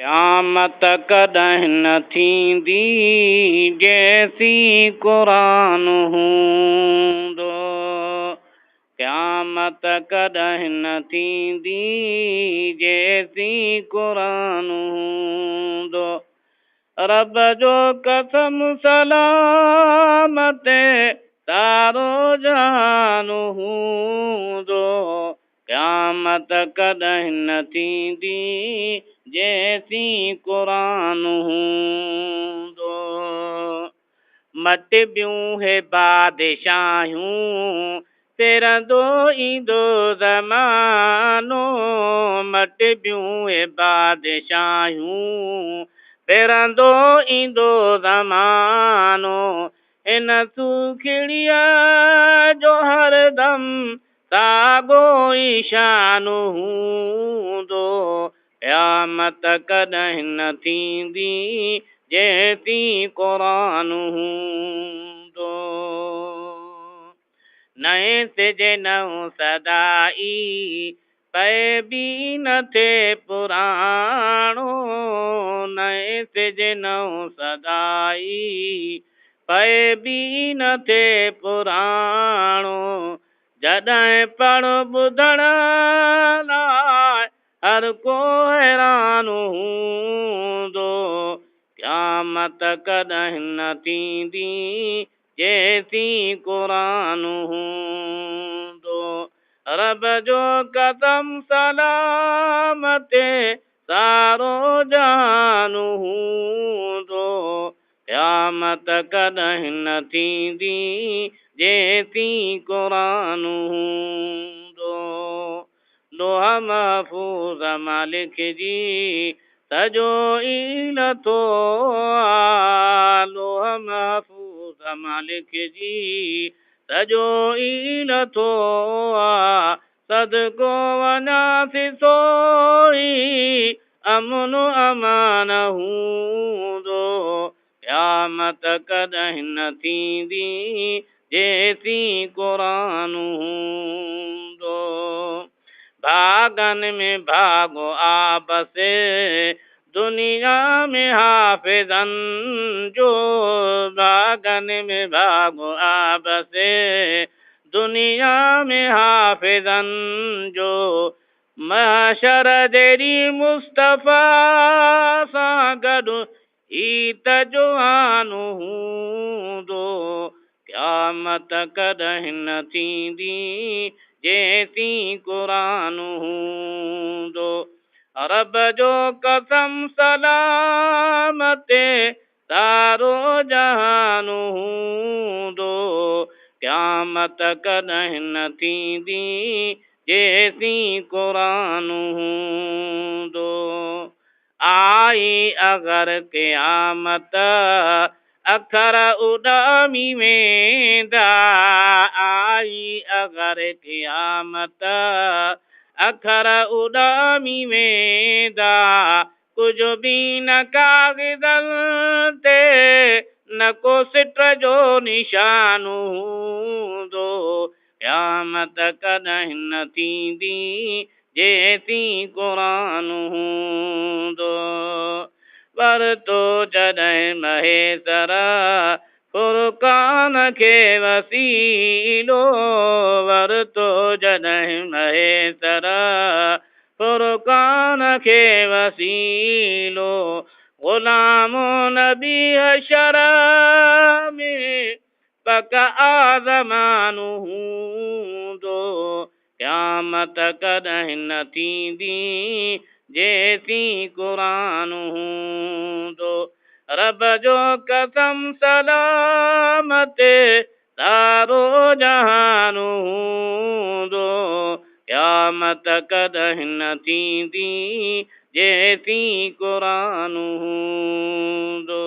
क़यामत कॾहिं न थींदी जैसी क़ुरान हूंदो। क़यामत कॾहिं न थींदी जैसी क़ुरान हूंदो। रब जो कसम सलामत तारो जहान हूंदो। क़यामत कॾहिं न थींदी जैसी क़ुरान हूंदो। मटिबियूं हे बादशाहूं फिरंदो ईंदो ज़मानो। मटिबियूं हे बादशाहूं फिरंदो ईंदो ज़मानो। इन सुखिड़ीअ जो हरदम साॻो ई शान हूंदो। क़यामत कॾहिं न थींदी जैसी क़ुरान हूंदो। नएं सिजे नओं सदाई पए बि न थिए पुराणो। नएं सिजे नओं सदाई पए बि न थिए पुराणो। जॾहिं पढ़ ॿुधण लाइ हर को हैरान हूंदो। क़यामत कॾहिं न थींदी जैसी क़ुरान हूंदो। रब जो कसम सलामत सारो जहान हूंदो। क़यामत कॾहिं न थींदी जैसी क़ुरान हूंदो। लोह महफूज़ मां लिखिजी सॼो ई नथो आ। लोह महफूज़ मां लिखिजी सॼो ई नथो आ। सदको वञासि सोई अमन अमान हूंदो। क़यामत कॾहिं न थींदी जैसी क़ुरान हूंदो। भागन में भागो आपस दुनिया में हाफ़िज़न जो। भागन में भागो आपस दुनिया में हाफ़िज़न जो। महशर जहिड़ी मुस्तफ़ा सां गॾु ई त जवान हूंदो। क़यामत कॾहिं न थींदी जैसी क़ुरान हूंदो। रब जो कसम सलामत सारो जहान हूंदो। क़यामत कॾहिं न थींदी जैसी क़ुरान हूंदो। आई अगर क़यामत अखर उॾामी वेंदा। आई अगर क़यामत अखर उॾामी वेंदा। कुझु बि न काग़ज़नि ते न को सिट जो निशान हूंदो। क़यामत कॾहिं न थींदी जैसी क़ुरान हूंदो। वरितो जॾहिं महेसर फ़ुरक़ान खे वसीलो। वरितो जॾहिं महेसर फ़ुरक़ान खे वसीलो। ग़ुलामो नबी हशर में पक आज़मान हूंदो। क़यामत कॾहिं न थींदी जैसी क़ुरान हूंदो। रब जो कसम सलामत सारो जहान हूंदो। क़यामत कॾहिं न थींदी जैसी क़ुरान हूंदो।